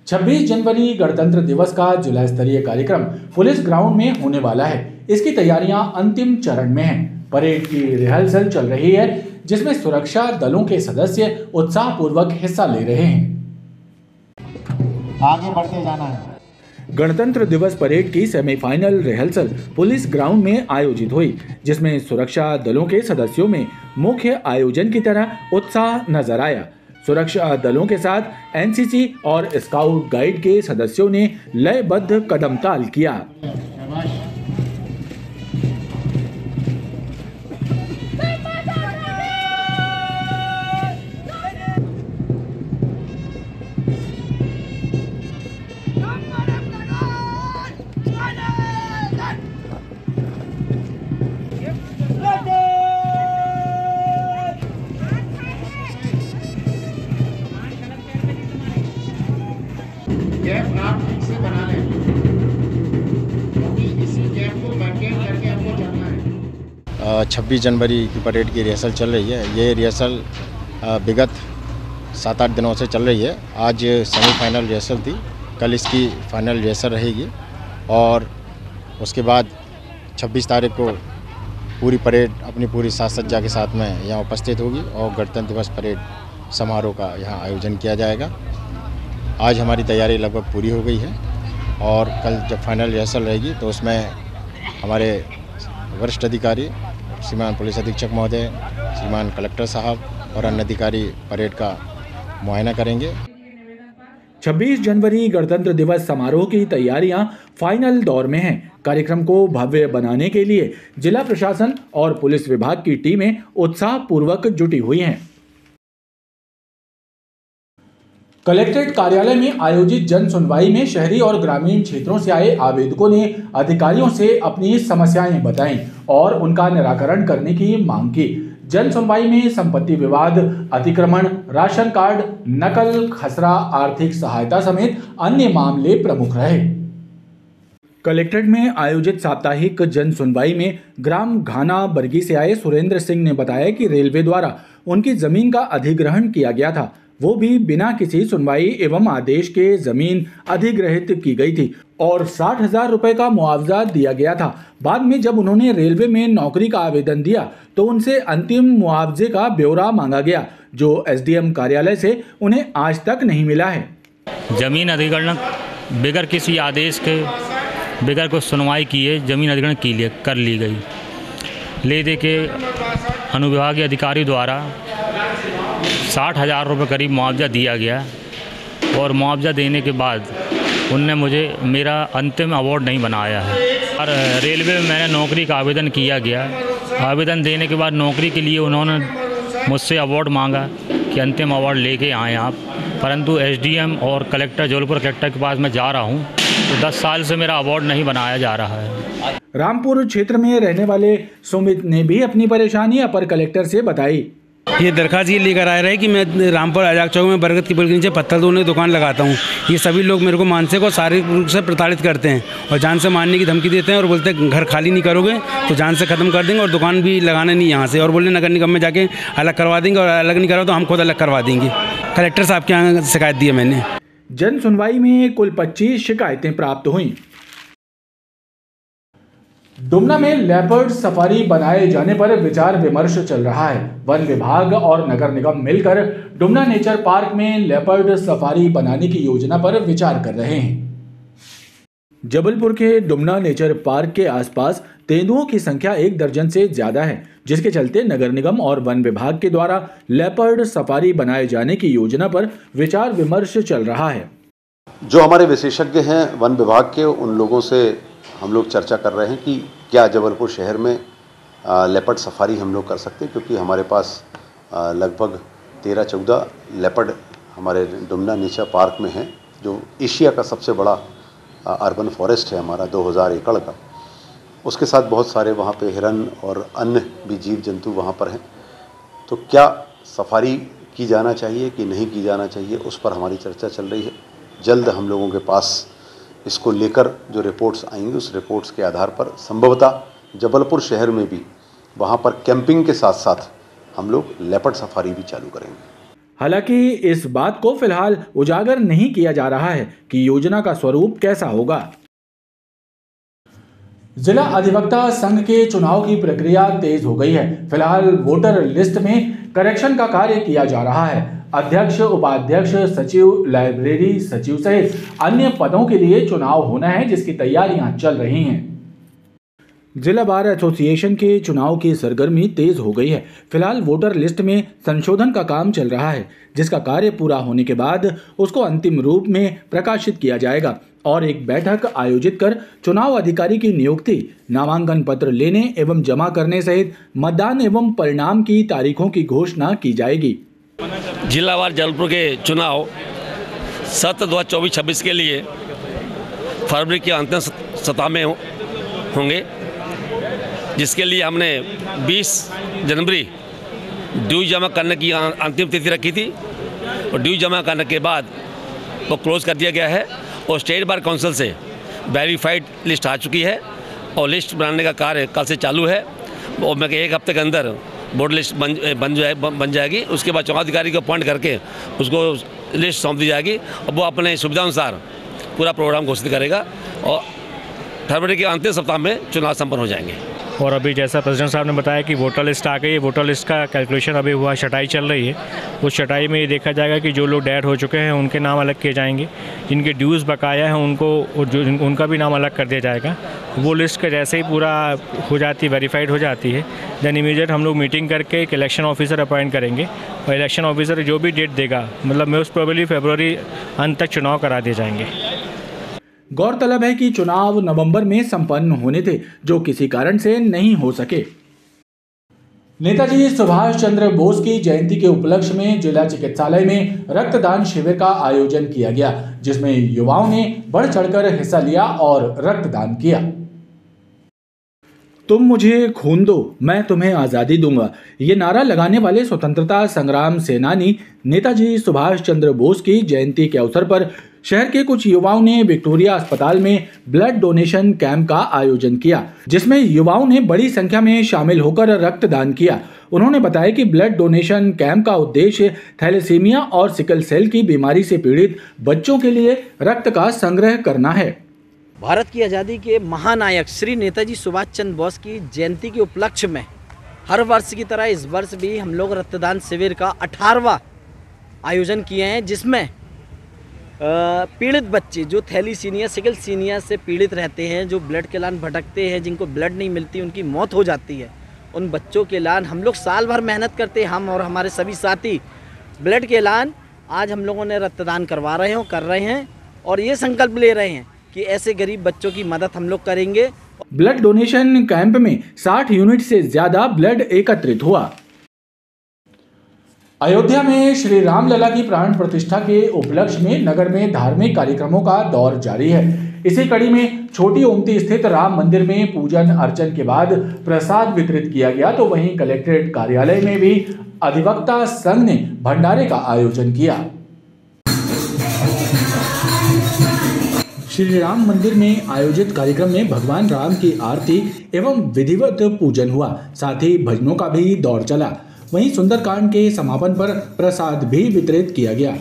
26 जनवरी गणतंत्र दिवस का जिला स्तरीय कार्यक्रम पुलिस ग्राउंड में होने वाला है। इसकी तैयारियां अंतिम चरण में हैं। परेड की रिहर्सल चल रही है, जिसमें सुरक्षा दलों के सदस्य उत्साहपूर्वक हिस्सा ले रहे हैं। आगे बढ़ते जाना है। गणतंत्र दिवस परेड की सेमीफाइनल रिहर्सल पुलिस ग्राउंड में आयोजित हुई, जिसमें सुरक्षा दलों के सदस्यों में मुख्य आयोजन की तरह उत्साह नजर आया। सुरक्षा दलों के साथ एनसीसी और स्काउट गाइड के सदस्यों ने लयबद्ध कदम ताल किया। गैप आप ठीक से बना लें, क्योंकि इसी गैप को मेंटेन करके हमको चलना है। 26 जनवरी की परेड की रिहर्सल चल रही है। ये रिहर्सल विगत 7-8 दिनों से चल रही है। आज सेमीफाइनल रिहर्सल थी, कल इसकी फाइनल रिहर्सल रहेगी और उसके बाद 26 तारीख को पूरी परेड अपनी पूरी साज सज्जा के साथ में यहाँ उपस्थित होगी और गणतंत्र दिवस परेड समारोह का यहाँ आयोजन किया जाएगा। आज हमारी तैयारी लगभग पूरी हो गई है और कल जब फाइनल रिहर्सल रहेगी तो उसमें हमारे वरिष्ठ अधिकारी श्रीमान पुलिस अधीक्षक महोदय, श्रीमान कलेक्टर साहब और अन्य अधिकारी परेड का मुआयना करेंगे। 26 जनवरी गणतंत्र दिवस समारोह की तैयारियां फाइनल दौर में हैं। कार्यक्रम को भव्य बनाने के लिए जिला प्रशासन और पुलिस विभाग की टीमें उत्साहपूर्वक जुटी हुई हैं। कलेक्ट्रेट कार्यालय में आयोजित जन सुनवाई में शहरी और ग्रामीण क्षेत्रों से आए आवेदकों ने अधिकारियों से अपनी समस्याएं बताईं और उनका निराकरण करने की मांग की। जन सुनवाई में संपत्ति विवाद, अतिक्रमण, राशन कार्ड, नकल, खसरा, आर्थिक सहायता समेत अन्य मामले प्रमुख रहे। कलेक्ट्रेट में आयोजित साप्ताहिक जन सुनवाई में ग्राम घाना बरगी से आए सुरेंद्र सिंह ने बताया कि रेलवे द्वारा उनकी जमीन का अधिग्रहण किया गया था, वो भी बिना किसी सुनवाई एवं आदेश के जमीन अधिग्रहित की गई थी और 60,000 रुपए का मुआवजा दिया गया था। बाद में जब उन्होंने रेलवे में नौकरी का आवेदन दिया तो उनसे अंतिम मुआवजे का ब्यौरा मांगा गया, जो एसडीएम कार्यालय से उन्हें आज तक नहीं मिला है। जमीन अधिग्रहण बगैर किसी आदेश के, बगैर कोई सुनवाई किए जमीन अधिग्रहण कर ली गई। ले दे के अनुविभागीय अधिकारी द्वारा 60,000 रुपये करीब मुआवजा दिया गया और मुआवजा देने के बाद उनने मुझे मेरा अंतिम अवार्ड नहीं बनाया है। और रेलवे में मैंने नौकरी का आवेदन किया गया। आवेदन देने के बाद नौकरी के लिए उन्होंने मुझसे अवार्ड मांगा कि अंतिम अवार्ड लेके आएँ आप, परंतु एसडीएम और कलेक्टर, जबलपुर कलेक्टर के पास मैं जा रहा हूँ तो 10 साल से मेरा अवार्ड नहीं बनाया जा रहा है। रामपुर क्षेत्र में रहने वाले सुमित ने भी अपनी परेशानी अपर कलेक्टर से बताई। ये दरखास्त ये लेकर आ रहा है कि मैं रामपुर आजाद चौक में बरगद के पेड़ के नीचे पत्थर धोने की दुकान लगाता हूँ। ये सभी लोग मेरे को मानसिक और शारीरिक रूप से प्रताड़ित करते हैं और जान से मारने की धमकी देते हैं और बोलते हैं घर खाली नहीं करोगे तो जान से ख़त्म कर देंगे और दुकान भी लगाना नहीं यहाँ से, और बोले नगर निगम में जाके अलग करवा देंगे और अलग नहीं करा तो हम खुद अलग करवा देंगे। कलेक्टर साहब के यहाँ शिकायत दी है मैंने। जन सुनवाई में कुल 25 शिकायतें प्राप्त हुई। डुमना में लेपर्ड सफारी बनाए जाने पर विचार विमर्श चल रहा है। वन विभाग और नगर निगम मिलकर डुमना नेचर पार्क में लेपर्ड सफारी बनाने की योजना पर विचार कर रहे हैं। जबलपुर के डुमना नेचर पार्क के आसपास तेंदुओं की संख्या 1 दर्जन से ज्यादा है, जिसके चलते नगर निगम और वन विभाग के द्वारा लेपर्ड सफारी बनाए जाने की योजना पर विचार विमर्श चल रहा है। जो हमारे विशेषज्ञ हैं वन विभाग के, उन लोगों से हम लोग चर्चा कर रहे हैं कि क्या जबलपुर शहर में लेपर्ड सफारी हम लोग कर सकते हैं, क्योंकि हमारे पास लगभग 13-14 लेपर्ड हमारे डुमना नेचर पार्क में हैं, जो एशिया का सबसे बड़ा अर्बन फॉरेस्ट है हमारा 2000 एकड़ का। उसके साथ बहुत सारे वहाँ पे हिरन और अन्य भी जीव जंतु वहाँ पर हैं। तो क्या सफारी की जाना चाहिए कि नहीं की जाना चाहिए, उस पर हमारी चर्चा चल रही है। जल्द हम लोगों के पास इसको लेकर जो रिपोर्ट्स आएंगी, उस रिपोर्ट्स के आधार पर संभवतः जबलपुर शहर में भी वहाँ पर कैंपिंग के साथ साथ हम लोग लेपर्ड सफारी भी चालू करेंगे। हालांकि इस बात को फिलहाल उजागर नहीं किया जा रहा है कि योजना का स्वरूप कैसा होगा। जिला अधिवक्ता संघ के चुनाव की प्रक्रिया तेज हो गई है। फिलहाल वोटर लिस्ट में करेक्शन का कार्य किया जा रहा है। अध्यक्ष, उपाध्यक्ष, सचिव, लाइब्रेरी सचिव सहित अन्य पदों के लिए चुनाव होना है, जिसकी तैयारियां चल रही हैं। जिला बार एसोसिएशन के चुनाव की सरगर्मी तेज हो गई है। फिलहाल वोटर लिस्ट में संशोधन का काम चल रहा है, जिसका कार्य पूरा होने के बाद उसको अंतिम रूप में प्रकाशित किया जाएगा और एक बैठक आयोजित कर चुनाव अधिकारी की नियुक्ति, नामांकन पत्र लेने एवं जमा करने सहित मतदान एवं परिणाम की तारीखों की घोषणा की जाएगी। जिलावार जबलपुर के चुनाव सत्र 2024-26 के लिए फरवरी के अंतिम सप्ताह में होंगे, जिसके लिए हमने 20 जनवरी ड्यू जमा करने की अंतिम तिथि रखी थी और ड्यू जमा करने के बाद वो क्लोज कर दिया गया है और स्टेट बार काउंसिल से वेरीफाइड लिस्ट आ चुकी है और लिस्ट बनाने का कार्य कल से चालू है और मैं एक हफ्ते के अंदर बोर्ड लिस्ट बन जाएगी। उसके बाद चुनाव अधिकारी को अपॉइंट करके उसको लिस्ट सौंप दी जाएगी और वो अपने सुविधा अनुसार पूरा प्रोग्राम घोषित करेगा और फरवरी के अंतिम सप्ताह में चुनाव संपन्न हो जाएंगे। और अभी जैसा प्रेसिडेंट साहब ने बताया कि वोटर लिस्ट आ गई है, वोटर लिस्ट का कैलकुलेशन अभी हुआ, छटाई चल रही है। उस छटाई में ये देखा जाएगा कि जो लोग डेड हो चुके हैं उनके नाम अलग किए जाएंगे, जिनके ड्यूज़ बकाया हैं उनको और जो उनका भी नाम अलग कर दिया जाएगा। वो लिस्ट का जैसे ही पूरा हो जाती है, वेरीफाइड हो जाती है, देन इमीडिएट हम लोग मीटिंग करके एक इलेक्शन ऑफिसर अपॉइंट करेंगे और इलेक्शन ऑफिसर जो भी डेट देगा, मतलब मोस्ट प्रोबेबली फरवरी अंत तक चुनाव करा दिए जाएंगे। गौरतलब है कि चुनाव नवंबर में संपन्न होने थे, जो किसी कारण से नहीं हो सके। नेताजी सुभाष चंद्र बोस की जयंती के उपलक्ष्य में जिला चिकित्सालय में रक्तदान शिविर का आयोजन किया गया, जिसमें युवाओं ने बढ़ चढ़कर हिस्सा लिया और रक्तदान किया। तुम मुझे खून दो, मैं तुम्हें आज़ादी दूंगा, ये नारा लगाने वाले स्वतंत्रता संग्राम सेनानी नेताजी सुभाष चंद्र बोस की जयंती के अवसर पर शहर के कुछ युवाओं ने विक्टोरिया अस्पताल में ब्लड डोनेशन कैंप का आयोजन किया, जिसमें युवाओं ने बड़ी संख्या में शामिल होकर रक्तदान किया। उन्होंने बताया कि ब्लड डोनेशन कैंप का उद्देश्य थैलेसीमिया और सिकल सेल की बीमारी से पीड़ित बच्चों के लिए रक्त का संग्रह करना है। भारत की आज़ादी के महानायक श्री नेताजी सुभाष चंद्र बोस की जयंती के उपलक्ष्य में हर वर्ष की तरह इस वर्ष भी हम लोग रक्तदान शिविर का 18वां आयोजन किए हैं, जिसमें पीड़ित बच्चे जो थैलीसीमिया सिकल सीनिया से पीड़ित रहते हैं, जो ब्लड के लान भटकते हैं, जिनको ब्लड नहीं मिलती, उनकी मौत हो जाती है, उन बच्चों के लान हम लोग साल भर मेहनत करते हैं, हम और हमारे सभी साथी ब्लड के लान आज हम लोगों ने रक्तदान करवा रहे हैं, कर रहे हैं और ये संकल्प ले रहे हैं कि ऐसे गरीब बच्चों की मदद हम लोग करेंगे। ब्लड डोनेशन कैंप में 60 यूनिट से ज्यादा ब्लड एकत्रित हुआ। अयोध्या में श्री रामलला की प्राण प्रतिष्ठा के उपलक्ष्य में नगर में धार्मिक कार्यक्रमों का दौर जारी है। इसी कड़ी में छोटी ओमती स्थित राम मंदिर में पूजन अर्चन के बाद प्रसाद वितरित किया गया, तो वहीं कलेक्ट्रेट कार्यालय में भी अधिवक्ता संघ ने भंडारे का आयोजन किया। श्री राम मंदिर में आयोजित कार्यक्रम में भगवान राम की आरती एवं विधिवत पूजन हुआ, साथ ही भजनों का भी दौर चला। वहीं सुंदरकांड के समापन पर प्रसाद भी वितरित किया गया।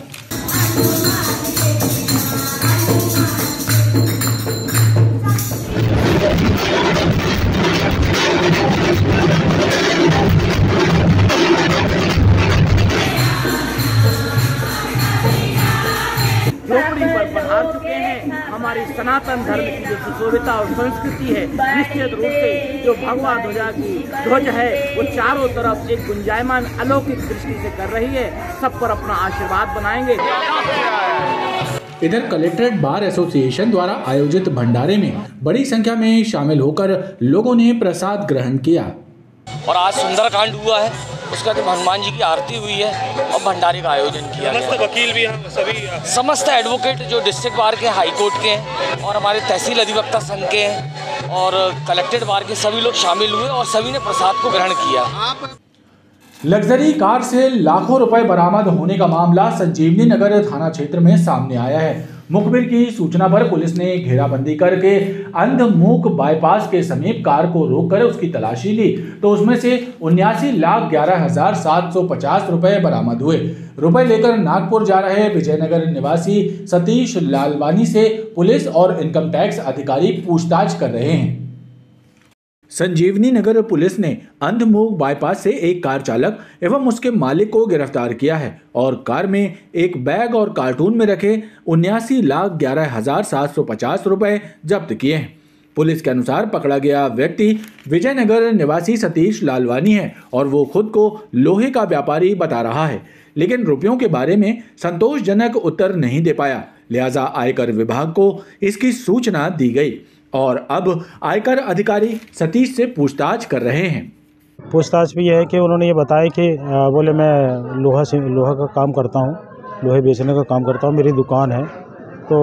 झोपड़ी पर पधार चुके हैं। हमारी सनातन धर्म की जो सुशोभिता और संस्कृति है, निश्चित रूप से जो भगवा ध्वजा की ध्वज है वो चारों तरफ एक गुंजायमान अलौकिक दृष्टि से कर रही है। सब पर अपना आशीर्वाद बनाएंगे। इधर कलेक्ट्रेट बार एसोसिएशन द्वारा आयोजित भंडारे में बड़ी संख्या में शामिल होकर लोगों ने प्रसाद ग्रहण किया और आज सुंदरकांड हुआ है, उसका तो हनुमान जी की आरती हुई है और भंडारे का आयोजन किया गया। समस्त वकील भी हम सभी समस्त एडवोकेट जो डिस्ट्रिक्ट बार के, हाई कोर्ट के हैं और हमारे तहसील अधिवक्ता संघ के हैं और कलेक्टेड बार के सभी लोग शामिल हुए और सभी ने प्रसाद को ग्रहण किया। लग्जरी कार से लाखों रुपए बरामद होने का मामला संजीवनी नगर थाना क्षेत्र में सामने आया है। मुखबिर की सूचना पर पुलिस ने घेराबंदी करके अंधमूक बाईपास के समीप कार को रोककर उसकी तलाशी ली तो उसमें से 79,11,750 रुपए बरामद हुए। रुपए लेकर नागपुर जा रहे विजयनगर निवासी सतीश लालवानी से पुलिस और इनकम टैक्स अधिकारी पूछताछ कर रहे हैं। संजीवनी नगर पुलिस ने अंधमूक बाईपास से एक कार चालक एवं उसके मालिक को गिरफ्तार किया है और कार में एक बैग और कार्टून में रखे 79,11,750 रुपए जब्त किए हैं। पुलिस के अनुसार पकड़ा गया व्यक्ति विजयनगर निवासी सतीश लालवानी है और वो खुद को लोहे का व्यापारी बता रहा है, लेकिन रुपयों के बारे में संतोषजनक उत्तर नहीं दे पाया। लिहाजा आयकर विभाग को इसकी सूचना दी गई और अब आयकर अधिकारी सतीश से पूछताछ कर रहे हैं। पूछताछ भी है कि उन्होंने ये बताया कि बोले मैं लोहा का काम करता हूँ, लोहे बेचने का काम करता हूँ, मेरी दुकान है तो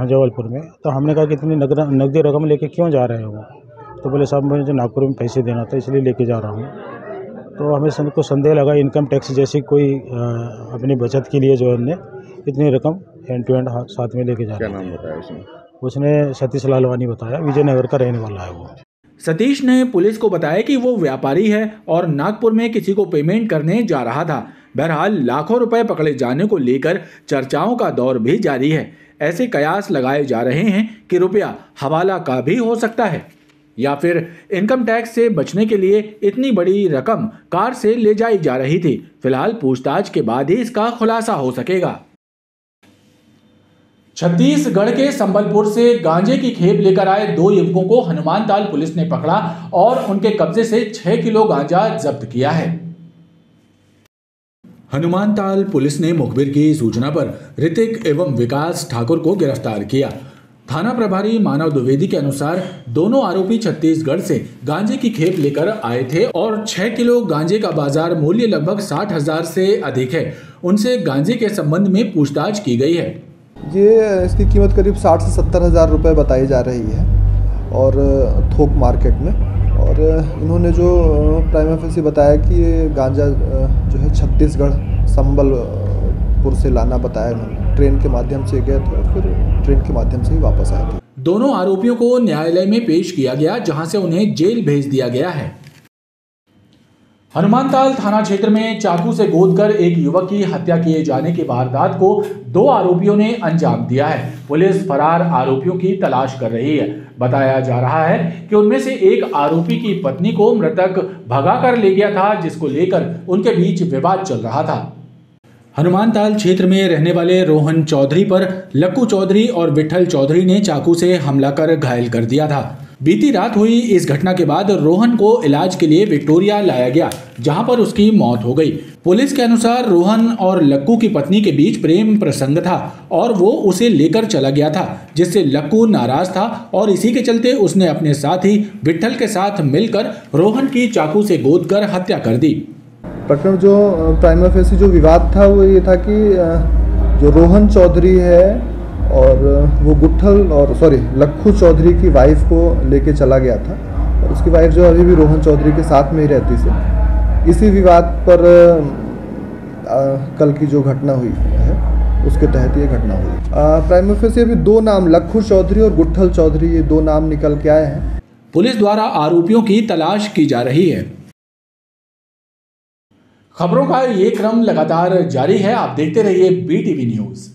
जबलपुर में। तो हमने कहा कि इतनी नकदी रकम लेके क्यों जा रहे हो? तो बोले साहब मुझे नागपुर में पैसे देना था इसलिए लेके जा रहा हूँ। तो हमें को संदेह लगा इनकम टैक्स जैसी कोई अपनी बचत के लिए जो है इतनी रकम हैंड टू हैंड साथ में लेके जा रहा है। क्या नाम बताया उसने सतीश लालवानी बताया, विजयनगर का रहने वाला है वो। सतीश ने पुलिस को बताया कि वो व्यापारी है और नागपुर में किसी को पेमेंट करने जा रहा था। बहरहाल लाखों रुपए पकड़े जाने को लेकर चर्चाओं का दौर भी जारी है। ऐसे कयास लगाए जा रहे हैं कि रुपया हवाला का भी हो सकता है या फिर इनकम टैक्स से बचने के लिए इतनी बड़ी रकम कार से ले जाई जा रही थी। फिलहाल पूछताछ के बाद ही इसका खुलासा हो सकेगा। छत्तीसगढ़ के संबलपुर से गांजे की खेप लेकर आए 2 युवकों को हनुमानताल पुलिस ने पकड़ा और उनके कब्जे से 6 किलो गांजा जब्त किया है। हनुमानताल पुलिस ने मुखबिर की सूचना पर ऋतिक एवं विकास ठाकुर को गिरफ्तार किया। थाना प्रभारी मानव द्विवेदी के अनुसार दोनों आरोपी छत्तीसगढ़ से गांजे की खेप लेकर आए थे और 6 किलो गांजे का बाजार मूल्य लगभग 60,000 से अधिक है। उनसे गांजे के संबंध में पूछताछ की गई है। ये इसकी कीमत करीब 60 से 70 हज़ार रुपये बताई जा रही है और थोक मार्केट में। और इन्होंने जो प्राइमा फेसी बताया कि ये गांजा जो है छत्तीसगढ़ संबलपुर से लाना बताया इन्होंने। ट्रेन के माध्यम से गए थे और फिर ट्रेन के माध्यम से ही वापस आए थे। दोनों आरोपियों को न्यायालय में पेश किया गया जहां से उन्हें जेल भेज दिया गया है। हनुमानताल थाना क्षेत्र में चाकू से गोदकर एक युवक की हत्या किए जाने की वारदात को 2 आरोपियों ने अंजाम दिया है। पुलिस फरार आरोपियों की तलाश कर रही है। बताया जा रहा है कि उनमें से एक आरोपी की पत्नी को मृतक भगाकर ले गया था, जिसको लेकर उनके बीच विवाद चल रहा था। हनुमानताल क्षेत्र में रहने वाले रोहन चौधरी पर लक्कू चौधरी और विठल चौधरी ने चाकू से हमला कर घायल कर दिया था। बीती रात हुई इस घटना के बाद रोहन को इलाज के लिए विक्टोरिया लाया गया, जहां पर उसकी मौत हो गई। पुलिस के अनुसार रोहन और लक्कू की पत्नी के बीच प्रेम प्रसंग था और वो उसे लेकर चला गया था, जिससे लक्कू नाराज था और इसी के चलते उसने अपने साथी विठल के साथ मिलकर रोहन की चाकू से गोदकर हत्या कर दी। प्रकरण जो प्राइमा फेसी जो विवाद था वो ये था कि जो रोहन चौधरी है और वो लक्कू चौधरी की वाइफ को लेके चला गया था और उसकी वाइफ जो अभी भी रोहन चौधरी के साथ में ही रहती थी। इसी विवाद पर कल की जो घटना हुई है उसके तहत ये घटना हुई। प्राइमा फेसी अभी 2 नाम लक्कू चौधरी और गुट्ठल चौधरी ये 2 नाम निकल के आए हैं। पुलिस द्वारा आरोपियों की तलाश की जा रही है। खबरों का ये क्रम लगातार जारी है। आप देखते रहिए BTV न्यूज़।